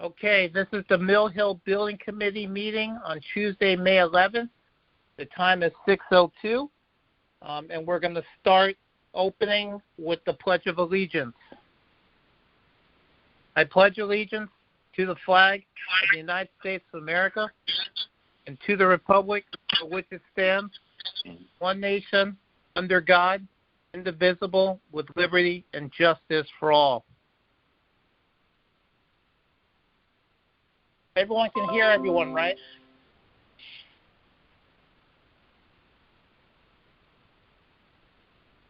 Okay, this is the Mill Hill Building Committee meeting on Tuesday, May 11th. The time is 6:02, and we're going to start opening with the Pledge of Allegiance. I pledge allegiance to the flag of the United States of America and to the republic for which it stands, one nation, under God, indivisible, with liberty and justice for all. Everyone can hear everyone, right?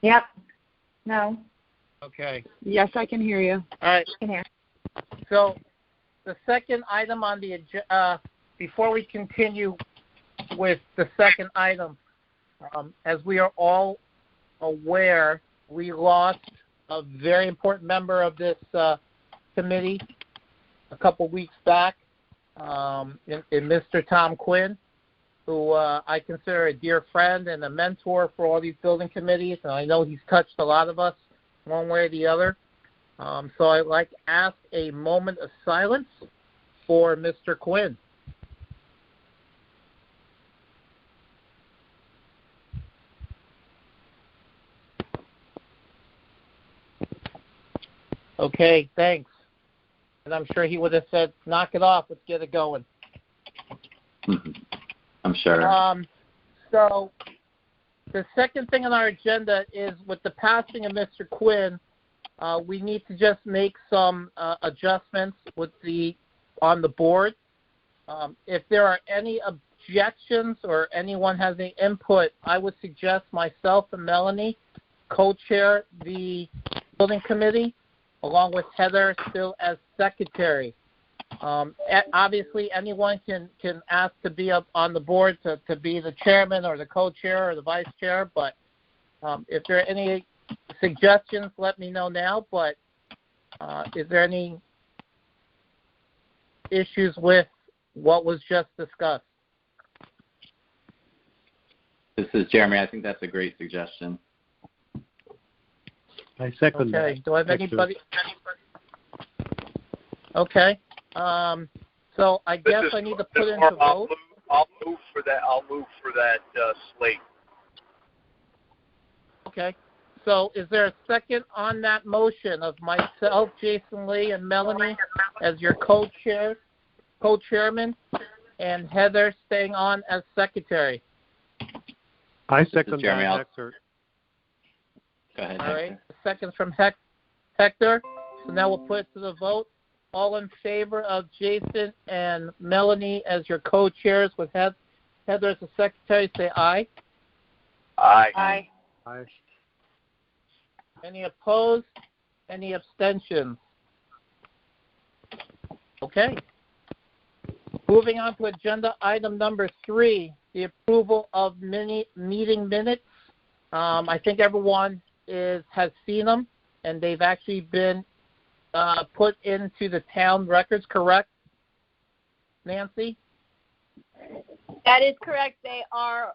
Yep. No. Okay. Yes, I can hear you. All right. I can hear. So the second item on the before we continue with the second item, as we are all aware, we lost a very important member of this committee a couple weeks back, in Mr. Tom Quinn, who I consider a dear friend and a mentor for all these building committees, and I know he's touched a lot of us one way or the other. So I'd like to ask a moment of silence for Mr. Quinn. Okay, thanks. And I'm sure he would have said, knock it off, let's get it going. I'm sure. So the second thing on our agenda is with the passing of Mr. Quinn, we need to just make some adjustments on the board. If there are any objections or anyone has any input, I would suggest myself and Melanie co-chair the building committee, along with Heather still as secretary. Obviously, anyone can ask to be up on the board to be the chairman or the co-chair or the vice chair, but if there are any suggestions, let me know now. But is there any issues with what was just discussed? This is Jeremy. I think that's a great suggestion. I second that. Okay. Do I have anybody? Okay. So I guess I need to put in the vote. I'll move for that slate. Okay. So is there a second on that motion of myself, Jason Lee, and Melanie as your co-chairman, and Heather staying on as secretary? I second Jeremy, that, Hector. Go ahead, All Hector. right. Seconds from Hector. So now we'll put it to the vote. All in favor of Jason and Melanie as your co-chairs with Heather as the secretary, say aye. Aye. Aye. Aye. Any opposed? Any abstentions? Okay. Moving on to agenda item number 3, the approval of meeting minutes. I think everyone has seen them, and they've actually been put into the town records, correct, Nancy? That is correct. They were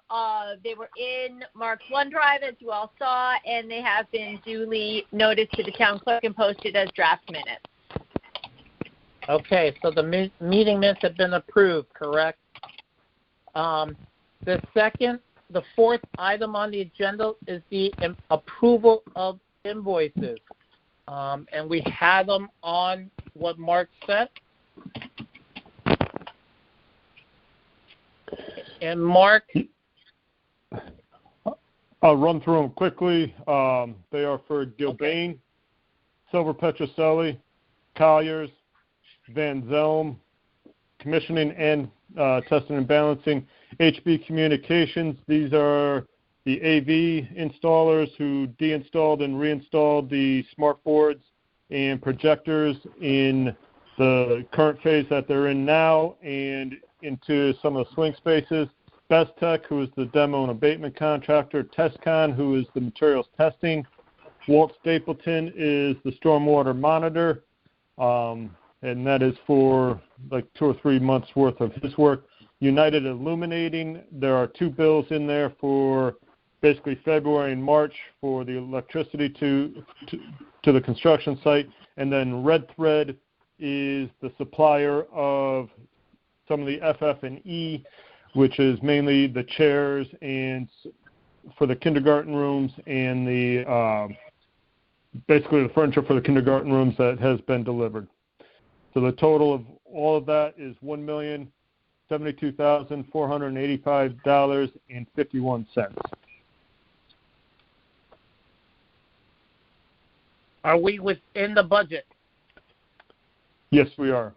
in Mark's OneDrive, as you all saw, and they have been duly noticed to the town clerk and posted as draft minutes. Okay, so the meeting minutes have been approved, correct? The fourth item on the agenda is the approval of invoices. And we had them on what Mark said. And Mark? I'll run through them quickly. They are for Gilbane, Silver Petrocelli, Colliers, Van Zelm, Commissioning and Testing and Balancing, HB Communications. These are the AV installers who deinstalled and reinstalled the smart boards and projectors in the current phase that they're in now and into some of the swing spaces. Bestech, who is the demo and abatement contractor. Testcon, who is the materials testing. Walt Stapleton is the stormwater monitor, and that is for like 2 or 3 months worth of his work. United Illuminating, there are 2 bills in there for basically February and March for the electricity to the construction site. And then Red Thread is the supplier of some of the FF&E, which is mainly the chairs and for the kindergarten rooms and the basically the furniture for the kindergarten rooms that has been delivered. So the total of all of that is $1,072,485.51. Are we within the budget? Yes, we are.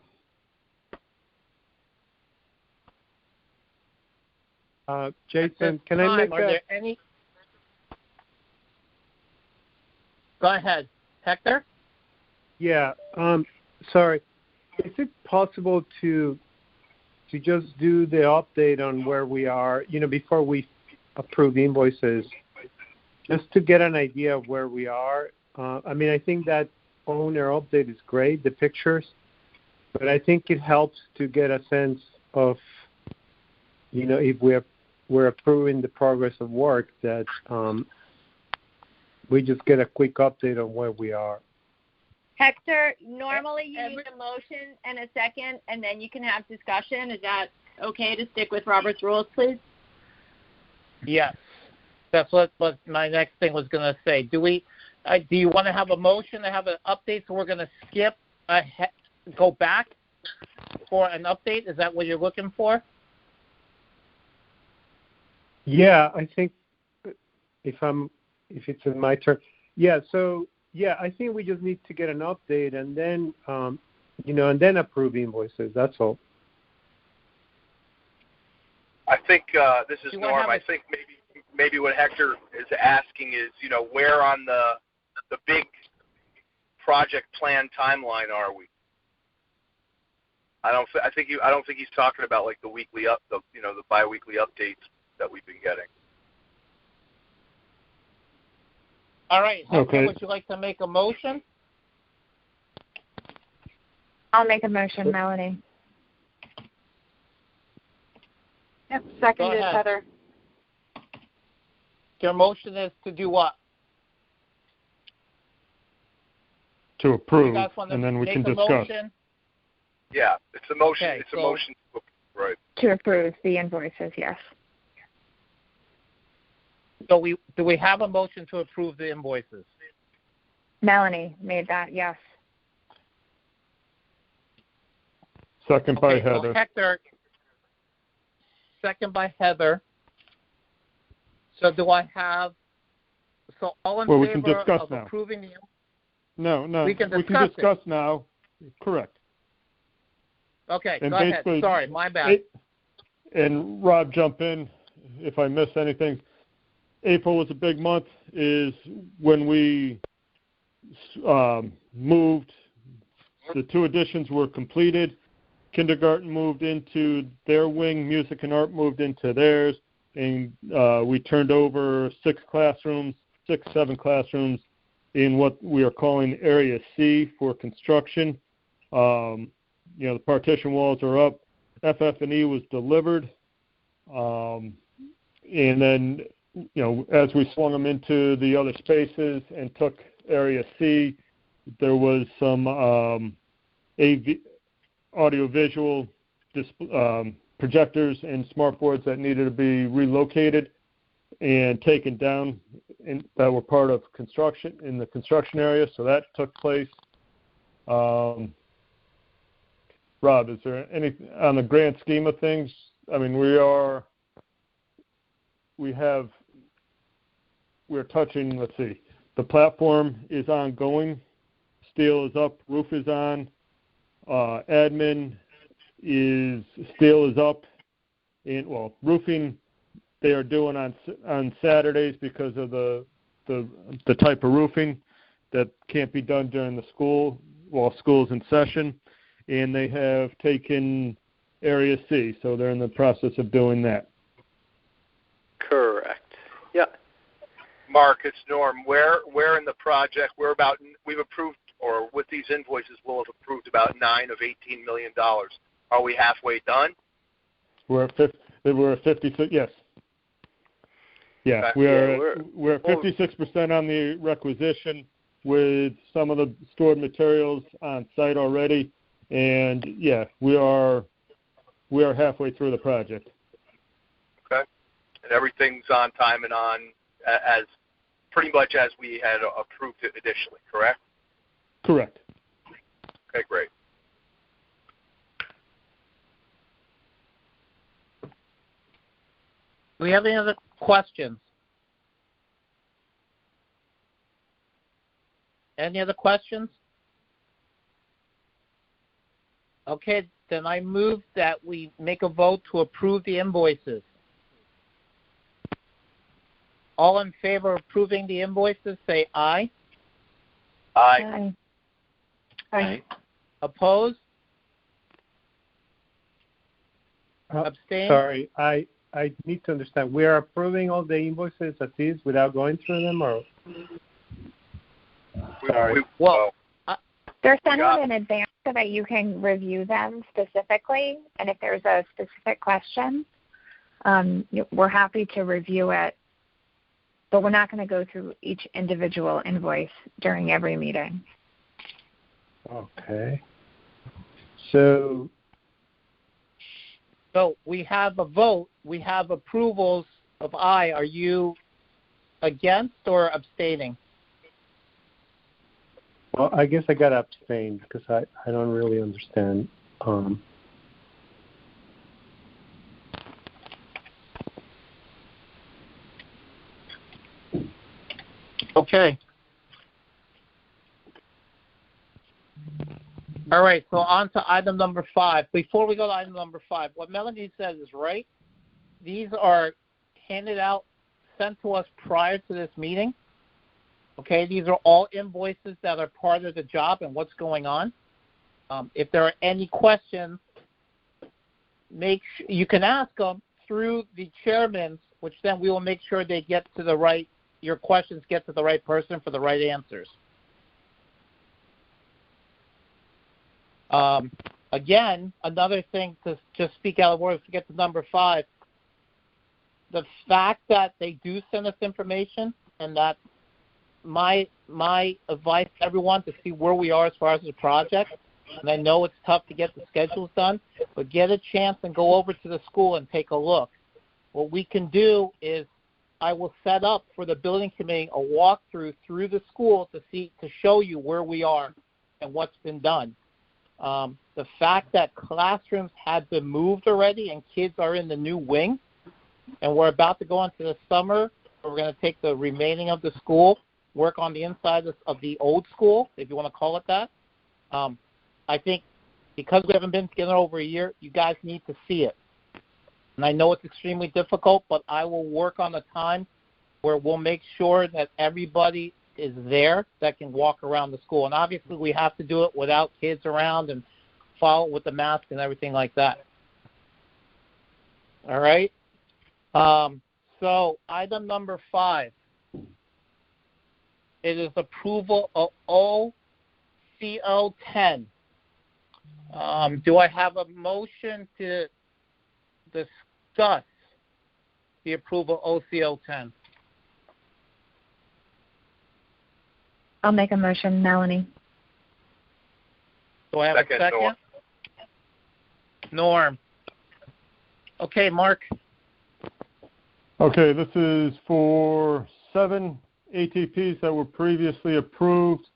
Jason, can Time, I make are there any? Go ahead, Hector. Yeah. Sorry. Is it possible to just do the update on where we are, before we approve invoices, just to get an idea of where we are? I think that owner update is great, the pictures, but I think it helps to get a sense of, if we're approving the progress of work, that we just get a quick update on where we are. Hector, normally you need a motion and a second, and then you can have discussion. Is that okay to stick with Robert's rules, please? Yes. That's what my next thing was going to say. Do you want to have a motion to have an update, so we're going to skip ahead, go back for an update? Is that what you're looking for? Yeah, I think if it's in my turn. Yeah, so I think we just need to get an update and then and then approve invoices. That's all. I think this is Norm. I think maybe what Hector is asking is, where on the big project plan timeline are we? I don't think he's talking about like the weekly the biweekly updates that we've been getting. All right. Hector, okay. Would you like to make a motion? I'll make a motion, Melanie. Yep, seconded, Heather. Your motion is to do what? To approve, You guys want to and then we make can a discuss. Motion? Yeah, it's a motion. Okay, it's a motion, right? To approve the invoices, yes. So do we have a motion to approve the invoices? Melanie made that, yes. Second by Okay, so Heather. Hector, second by Heather. So do I have? So all in We can favor discuss of now. approving the? No. We can We discuss can discuss now. Correct. Okay, And go ahead. basically, Sorry, my bad. And Rob, jump in if I miss anything. April was a big month, is when we moved. The 2 additions were completed. Kindergarten moved into their wing. Music and art moved into theirs. And we turned over 7 classrooms in what we are calling Area C for construction. The partition walls are up. FF&E was delivered. And then, as we swung them into the other spaces and took Area C, there was some audio-visual projectors and smartboards that needed to be relocated and taken down, that were part of construction in the construction area. So that took place. Rob, is there any on the grand scheme of things? I mean, we're touching. Let's see. The platform is ongoing. Steel is up. Roof is on. Admin steel is up. And roofing they are doing on Saturdays because of the type of roofing that can't be done during the school while school's in session. And they have taken Area C, so they're in the process of doing that. Correct. Yeah. Mark, it's Norm. Where in the project? We've approved, or with these invoices, we'll have approved about $9 of $18 million. Are we halfway done? We're at 56. Yes. Yeah, we're at 56% on the requisition, with some of the stored materials on site already. And yeah, we are halfway through the project. Okay. And everything's on time and on as pretty much as we had approved it initially, correct? Correct. Okay, great. Do we have any other questions? Any other questions? Okay, then I move that we make a vote to approve the invoices. All in favor of approving the invoices, say aye. Aye. Aye. Opposed? Abstain? Sorry, I need to understand. We are approving all the invoices as is without going through them, or? Sorry. They're sent out in advance so that you can review them specifically, and if there's a specific question, we're happy to review it, but we're not going to go through each individual invoice during every meeting. Okay. So we have a vote. We have approvals of aye. Are you against or abstaining? Well, I guess I got to abstain because I don't really understand. Okay. All right, so on to item number 5. Before we go to item number 5, what Melanie says is right. These are handed out, sent to us prior to this meeting. Okay, these are all invoices that are part of the job and what's going on. If there are any questions, you can ask them through the chairman, which then we will make sure they get to the right, your questions get to the right person for the right answers. Again, another thing to just speak out of words to get to number 5, the fact that they do send us information, and that my advice to everyone to see where we are as far as the project, and I know it's tough to get the schedules done, but get a chance and go over to the school and take a look. What we can do is I will set up for the building committee a walkthrough through the school to show you where we are and what's been done. The fact that classrooms have been moved already and kids are in the new wing, and we're about to go into the summer, we're going to take the remaining of the school, work on the inside of the old school, if you want to call it that. I think because we haven't been together over a year, you guys need to see it. And I know it's extremely difficult, but I will work on a time where we'll make sure that everybody is there that can walk around the school. And obviously we have to do it without kids around and follow with the mask and everything like that. All right? So item number 5. It is approval of OCO 10. Do I have a motion to discuss the approval of OCO 10? I'll make a motion, Melanie. Do I have a second? Norm. Okay, Mark. Okay, this is for 7 ATPs that were previously approved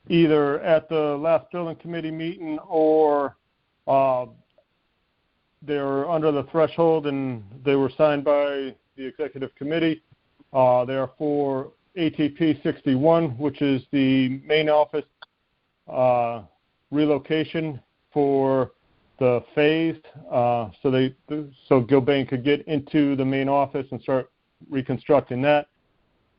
either at the last building committee meeting or they were under the threshold and they were signed by the executive committee. They are for ATP 61, which is the main office relocation for the phase, so Gilbane could get into the main office and start reconstructing that.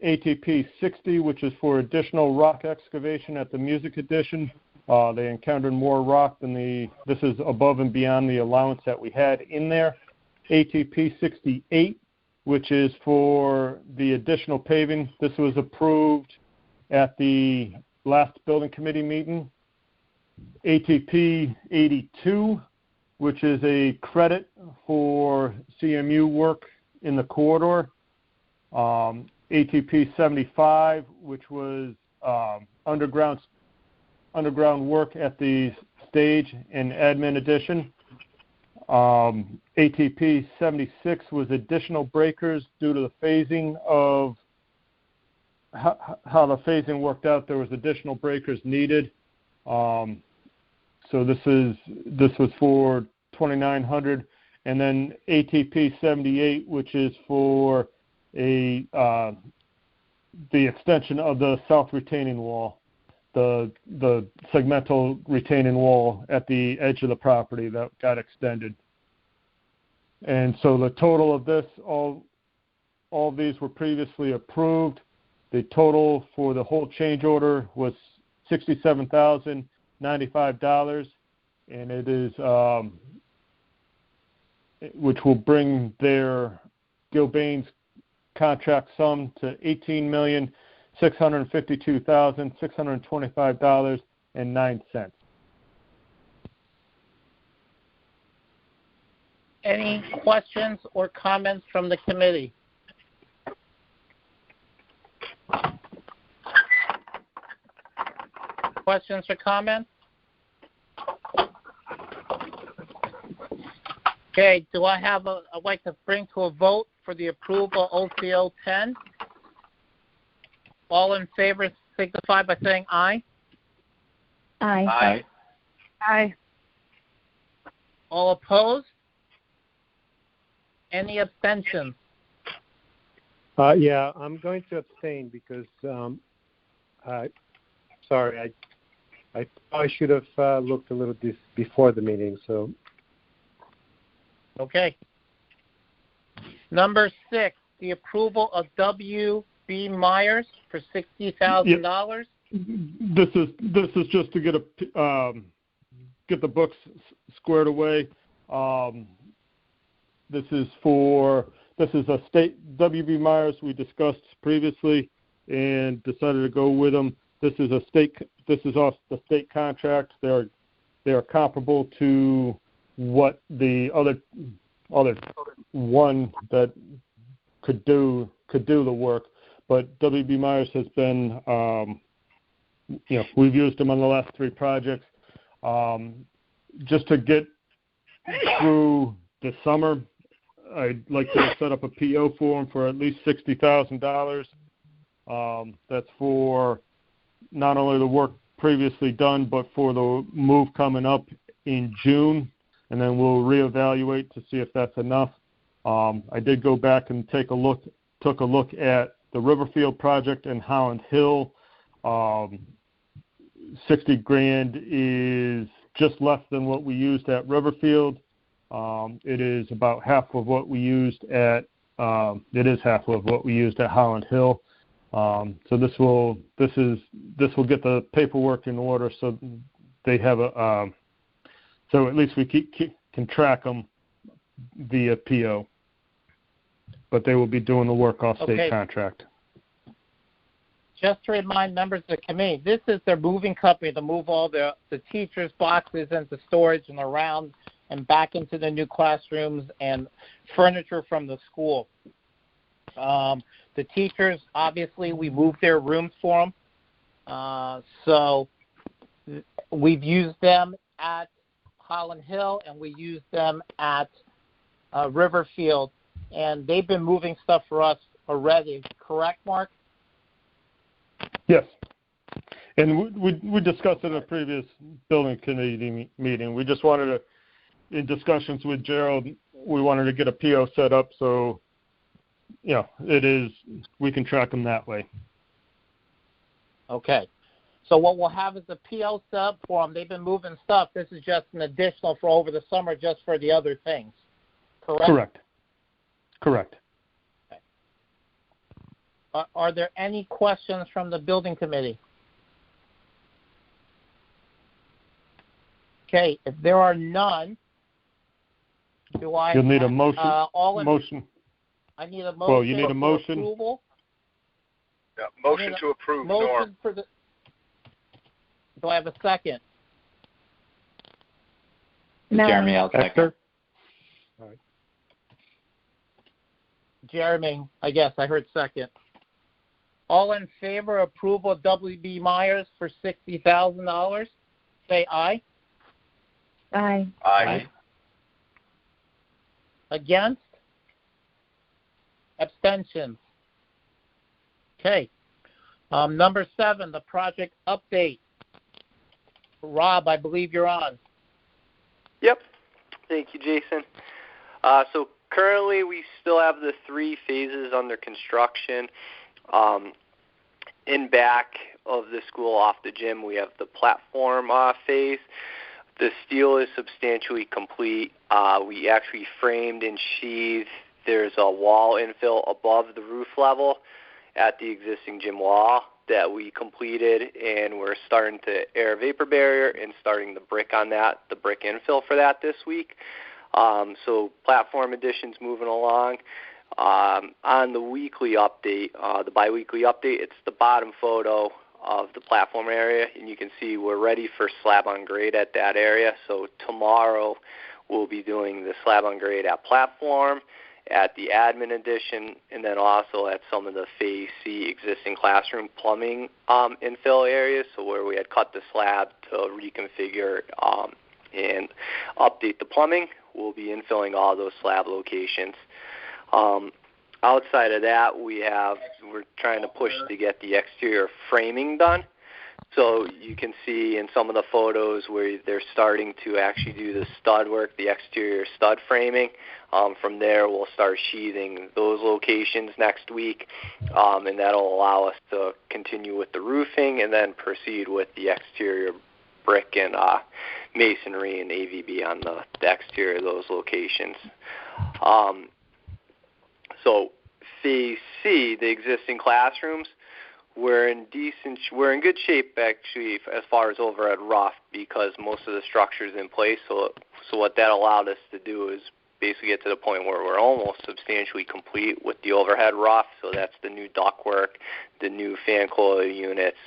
ATP 60, which is for additional rock excavation at the music addition. They encountered more rock than this is above and beyond the allowance that we had in there. ATP 68, which is for the additional paving. This was approved at the last building committee meeting. ATP 82, which is a credit for CMU work in the corridor. ATP 75, which was underground underground work at the stage and admin addition. ATP 76 was additional breakers due to the phasing of how the phasing worked out. There was additional breakers needed. So this was for 2,900, and then ATP 78, which is for the extension of the south retaining wall, the segmental retaining wall at the edge of the property that got extended. And so the total of this, all of these were previously approved. The total for the whole change order was $67,095, and it is which will bring their Gilbane's contract sum to $18,652,625.09. Any questions or comments from the committee? Questions or comments? Okay, I'd like to bring to a vote for the approval of OCO 10. All in favor signify by saying aye. Aye. Aye. Aye. All opposed? Any abstentions? Yeah, I'm going to abstain because I should have looked a little before the meeting. So. Okay. Number 6, the approval of W.B. Myers for $60,000. This is just to get the books squared away. This is a state W.B. Myers we discussed previously and decided to go with them. This is off the state contract. They are comparable to what the other one that could do the work, but W.B. Myers has been we've used them on the last 3 projects. Just to get through the summer, I'd like to set up a PO for them for at least $60,000. That's for not only the work previously done, but for the move coming up in June, and then we'll reevaluate to see if that's enough. I did go back and took a look at the Riverfield project in Holland Hill. $60,000 is just less than what we used at Riverfield. It is about half of what we used at. It is half of what we used at Holland Hill. So this will get the paperwork in order, so they have so at least we can track them via PO. But they will be doing the work off state contract. Just to remind members of the committee, this is their moving company to move all the teachers' boxes into storage and around and back into the new classrooms and furniture from the school. The teachers, obviously, we moved their rooms for them. So we've used them at Holland Hill and we used them at Riverfield. And they've been moving stuff for us already. Correct, Mark? Yes. And we discussed it in a previous building committee meeting. We just wanted to, in discussions with Gerald, we wanted to get a PO set up so, we can track them that way. Okay. So what we'll have is a PO set up for them. They've been moving stuff. This is just an additional for over the summer just for the other things. Correct? Correct. Okay. Are there any questions from the building committee? Okay, if there are none, You'll need a motion. Motion. I need a motion. Well, you need a motion. Approval. Yeah, motion to approve, Norm. Do I have a second? No. Jeremy, I'll second. All right. Jeremy, I guess I heard second. All in favor of approval of W.B. Myers for $60,000, say aye. Aye. Aye. Against? Abstentions? Okay. Number 7, the project update. Rob, I believe you're on. Yep. Thank you, Jason. So currently we still have the 3 phases under construction. In back of the school off the gym, we have the platform phase. The steel is substantially complete. We actually framed and sheathed. There's a wall infill above the roof level at the existing gym wall that we completed, and we're starting to air vapor barrier and starting the brick on that, the brick infill for that this week. So platform addition's moving along. On the weekly update, the biweekly update, it's the bottom photo of the platform area, and you can see we're ready for slab on grade at that area. So tomorrow we'll be doing the slab on grade at platform, at the admin addition, and then also at some of the Phase C existing classroom plumbing infill areas, so where we had cut the slab to reconfigure and update the plumbing. We'll be infilling all those slab locations. Outside of that, we're trying to push to get the exterior framing done. So you can see in some of the photos where they're starting to actually do the stud work, the exterior stud framing. From there, we'll start sheathing those locations next week, and that'll allow us to continue with the roofing and then proceed with the exterior brick and masonry and AVB on the exterior of those locations. So Phase C, the existing classrooms, we're in good shape actually as far as overhead rough because most of the structure is in place. So what that allowed us to do is basically get to the point where we're almost substantially complete with the overhead rough. So that's the new ductwork, the new fan coil units.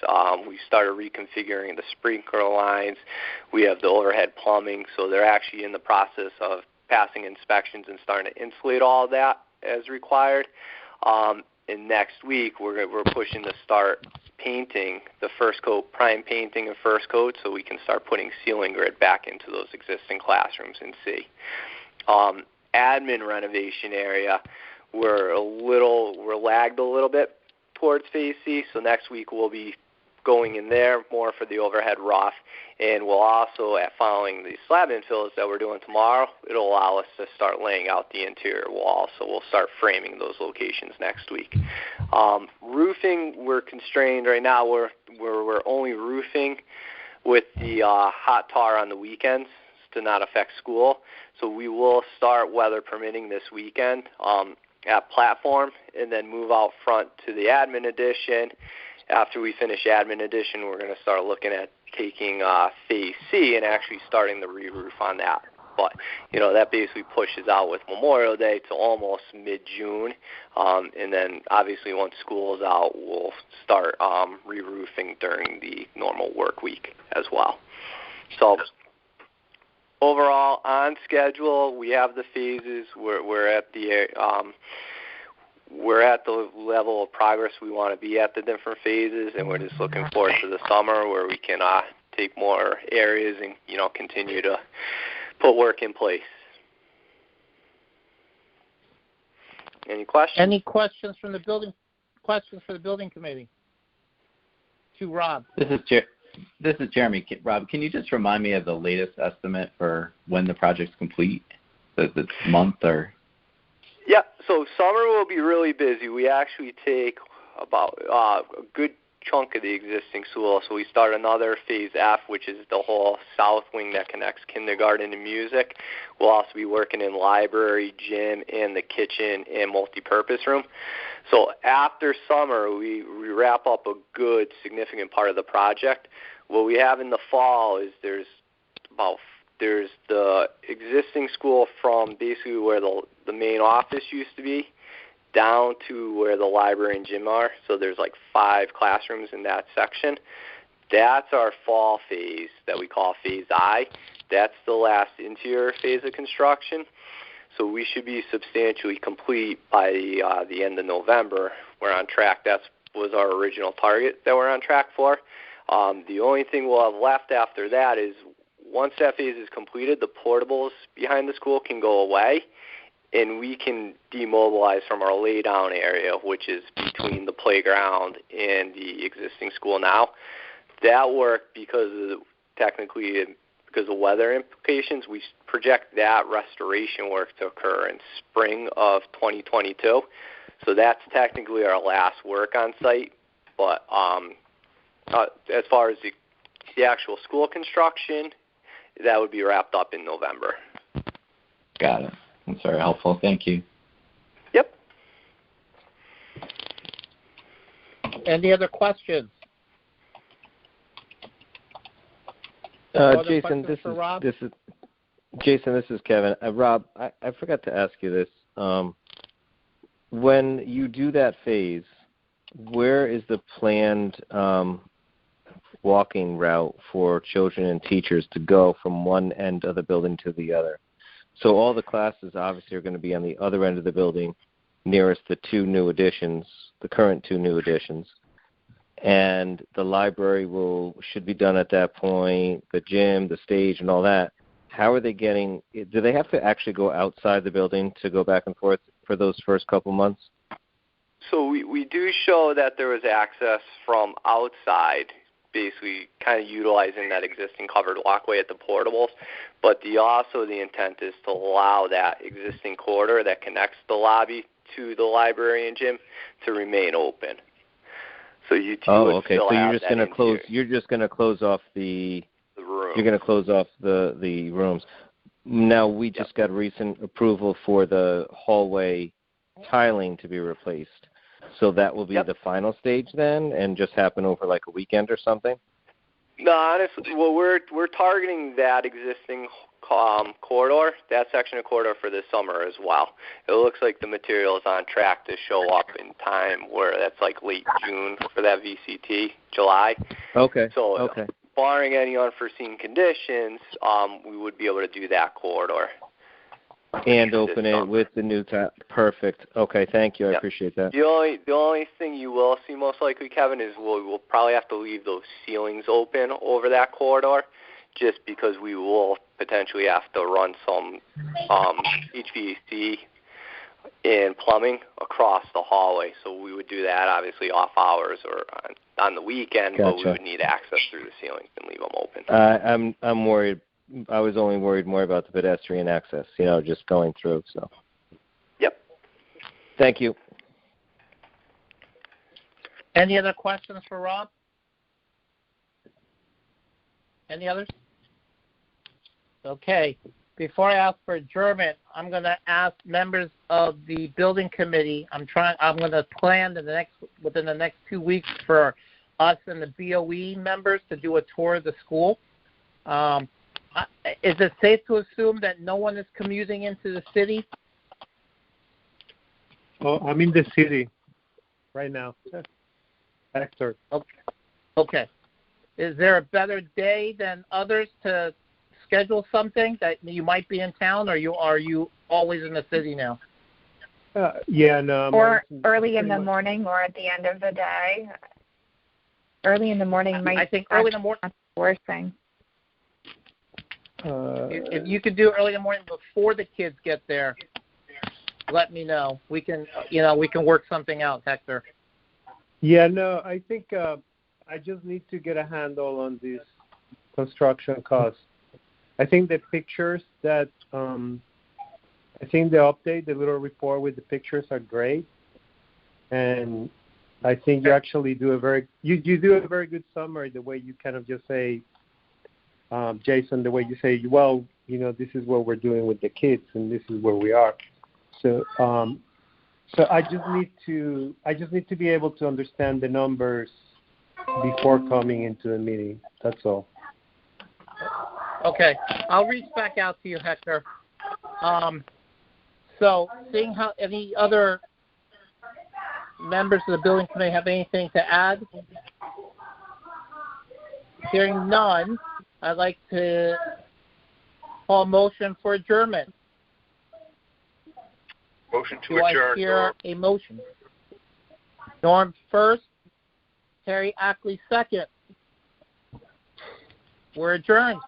We started reconfiguring the sprinkler lines. We have the overhead plumbing. So they're actually in the process of passing inspections and starting to insulate all of that as required. And next week we're pushing to start painting the first coat, prime painting and first coat, so we can start putting ceiling grid back into those existing classrooms in C. Admin renovation area, we're lagged a little bit towards Phase C, so next week we'll be going in there more for the overhead rough, and we'll also, following the slab infills that we're doing tomorrow, it'll allow us to start laying out the interior wall, so we'll start framing those locations next week. Roofing, we're constrained right now. We're only roofing with the hot tar on the weekends to not affect school, so we will start, weather permitting, this weekend at platform and then move out front to the admin addition. After we finish admin addition, we're going to start looking at taking Phase C and actually starting the re-roof on that. But, that basically pushes out with Memorial Day to almost mid-June. And then, obviously, once school is out, we'll start re-roofing during the normal work week as well. So, overall, on schedule, we have the phases. We're at the level of progress we want to be at the different phases, and we're just looking forward to the summer where we can take more areas and continue to put work in place. Any questions? Any questions from the building? Questions for the building committee? To Rob. This is Jeremy. Rob, can you just remind me of the latest estimate for when the project's complete? The month or? Yeah, so summer will be really busy. We actually take about a good chunk of the existing school. So we start another Phase F, which is the whole south wing that connects kindergarten and music. We'll also be working in library, gym, and the kitchen and multi-purpose room. So after summer, we wrap up a good significant part of the project. What we have in the fall is there's the existing school from basically where the main office used to be down to where the library and gym are. So there's 5 classrooms in that section. That's our fall phase that we call Phase I. That's the last interior phase of construction. So we should be substantially complete by the end of November. We're on track. That's was our original target that we're on track for. The only thing we'll have left after that is once that phase is completed, the portables behind the school can go away, and we can demobilize from our laydown area, which is between the playground and the existing school now. That work, because of weather implications, we project that restoration work to occur in spring of 2022. So that's technically our last work on site. But as far as the actual school construction, that would be wrapped up in November. Got it. That's very helpful. Thank you. Yep. Any other questions? Jason, this is Kevin. Rob, I forgot to ask you this. When you do that phase, where is the planned walking route for children and teachers to go from one end of the building to the other? So all the classes obviously are going to be on the other end of the building, nearest the current two new additions. And the library should be done at that point, the gym, the stage, and all that. How are they getting? Do they have to actually go outside the building to go back and forth for those first couple months? So we do show that there was access from outside, basically kind of utilizing that existing covered walkway at the portables. But the intent is to allow that existing corridor that connects the lobby to the library and gym to remain open. So you okay. So you're just going to close. You're just going to close off the rooms. You're going to close off the rooms. Now we just got recent approval for the hallway tiling to be replaced. So that will be the final stage then, and just happen over like a weekend or something. No, honestly, well, we're targeting that existing corridor, that section of corridor for this summer as well. It looks like the material is on track to show up in time, where that's like late June for that VCT, July. Okay. So barring any unforeseen conditions, we would be able to do that corridor. And open it with the new Perfect. Okay, thank you. I appreciate that. The only thing you will see most likely, Kevin, is we'll probably have to leave those ceilings open over that corridor, just because we will potentially have to run some HVAC and plumbing across the hallway. So we would do that obviously off hours or on the weekend, but we would need access through the ceilings and leave them open. I'm worried. I was only worried more about the pedestrian access, just going through. So. Yep. Thank you. Any other questions for Rob? Any others? Okay. Before I ask for adjournment, I'm going to ask members of the building committee. I'm going to plan within the next 2 weeks for us and the BOE members to do a tour of the school. Is it safe to assume that no one is commuting into the city? Oh, I'm in the city right now. Hector. Okay. Is there a better day than others to schedule something that you might be in town, or are you always in the city now? No. Or early in the morning or at the end of the day. Early in the morning might I think early in the morning not the worst thing. If you could do early in the morning before the kids get there, let me know. We can work something out, Hector. Yeah, no, I think I just need to get a handle on these construction costs. I think the pictures that I think the update, the little report with the pictures are great, and I think you actually do a very good summary. The way you kind of just say. Jason, the way you say, well, this is what we're doing with the kids, and this is where we are. So I just need to be able to understand the numbers before coming into the meeting. That's all. Okay, I'll reach back out to you, Hector. So, seeing how any other members of the building committee have anything to add? Hearing none. I'd like to call a motion for adjournment. Motion to adjourn. Do I hear a motion? Norm first, Terry Ackley, second. We're adjourned.